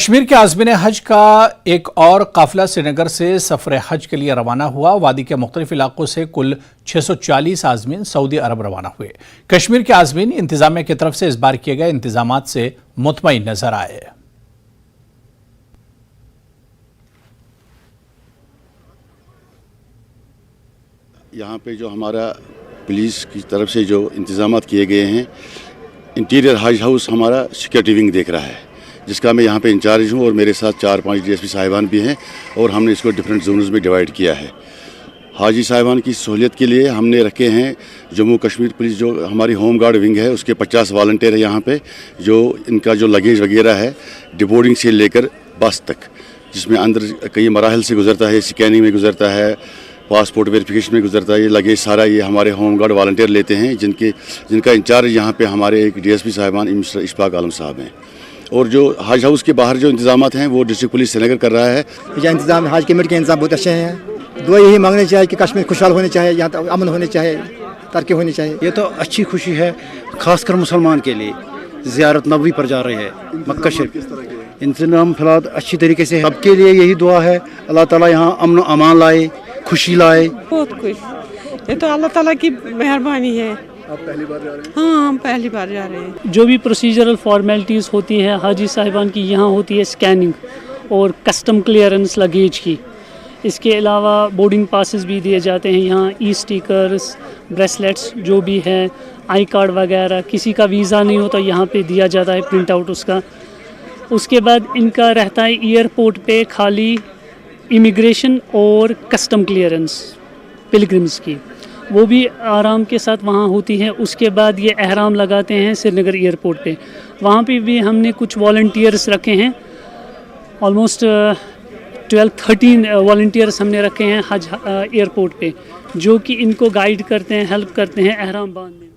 कश्मीर के आज़मीन हज का एक और काफिला श्रीनगर से सफर हज के लिए रवाना हुआ। वादी के मुख्तलिफ इलाकों से कुल 640 आज़मीन सऊदी अरब रवाना हुए। कश्मीर के आज़मीन इंतजामिया की तरफ से इस बार किए गए इंतजामात से मुतमईन नजर आए। यहाँ पे जो हमारा पुलिस की तरफ से जो इंतजामात किए गए हैं, इंटीरियर हज हाउस हमारा सिक्योरिटी विंग देख रहा है, जिसका मैं यहाँ पे इंचार्ज हूँ और मेरे साथ 4-5 DSP साहिबान भी हैं और हमने इसको डिफरेंट जोन्स में डिवाइड किया है। हाजी साहिबान की सहूलियत के लिए हमने रखे हैं जम्मू कश्मीर पुलिस जो हमारी होम गार्ड विंग है उसके 50 वॉलंटियर है यहाँ पे, जो इनका जो लगेज वगैरह है डिबोर्डिंग से लेकर बस तक, जिसमें अंदर कई मराहल से गुजरता है, स्कैनिंग में गुजरता है, पासपोर्ट वेरिफिकेशन में गुजरता है, ये लगेज सारा ये हमारे होम गार्ड वॉलंटियर लेते हैं, जिनका इंचार्ज यहाँ पे हमारे एक DSP साहिबान इशफाक आलम साहब हैं। और जो हज हाउस के बाहर जो इंतजामात हैं वो डिस्ट्रिक्ट पुलिस श्रीनगर कर रहा है। यह इंतजाम हज कमेटी के इंतजाम बहुत अच्छे हैं। दुआ यही मांगनी चाहिए कि कश्मीर खुशहाल होने चाहिए, यहाँ अमन होने चाहिए, तरक्की होनी चाहिए। ये तो अच्छी खुशी है, खासकर मुसलमान के लिए ज़ियारत नबवी पर जा रहे हैं मक्का शरीफ। इंतजाम फिलहाल अच्छी तरीके से, सबके लिए यही दुआ है अल्लाह ताला यहाँ अमन अमान लाए, खुशी लाए। बहुत खुश, ये तो अल्लाह ताला की मेहरबानी है। आप पहली बार जा रहे हैं? हाँ, हम पहली बार जा रहे हैं। जो भी प्रोसीजरल फॉर्मेलिटीज़ होती है हाजी साहिबान की, यहाँ होती है स्कैनिंग और कस्टम क्लियरेंस लगेज की। इसके अलावा बोर्डिंग पासेस भी दिए जाते हैं यहाँ, ई स्टिकर्स, ब्रेसलेट्स जो भी है, आई कार्ड वगैरह। किसी का वीज़ा नहीं होता यहाँ पे दिया जाता है प्रिंट आउट उसका। उसके बाद इनका रहता है एयरपोर्ट पे खाली इमिग्रेशन और कस्टम क्लियरेंस पिलग्रिम्स की, वो भी आराम के साथ वहाँ होती है। उसके बाद ये एहराम लगाते हैं श्रीनगर एयरपोर्ट पे, वहाँ पे भी हमने कुछ वॉलंटियर्स रखे हैं, ऑलमोस्ट 12-13 वॉलंटियर्स हमने रखे हैं हज एयरपोर्ट पे, जो कि इनको गाइड करते हैं, हेल्प करते हैं एहराम बांधने में।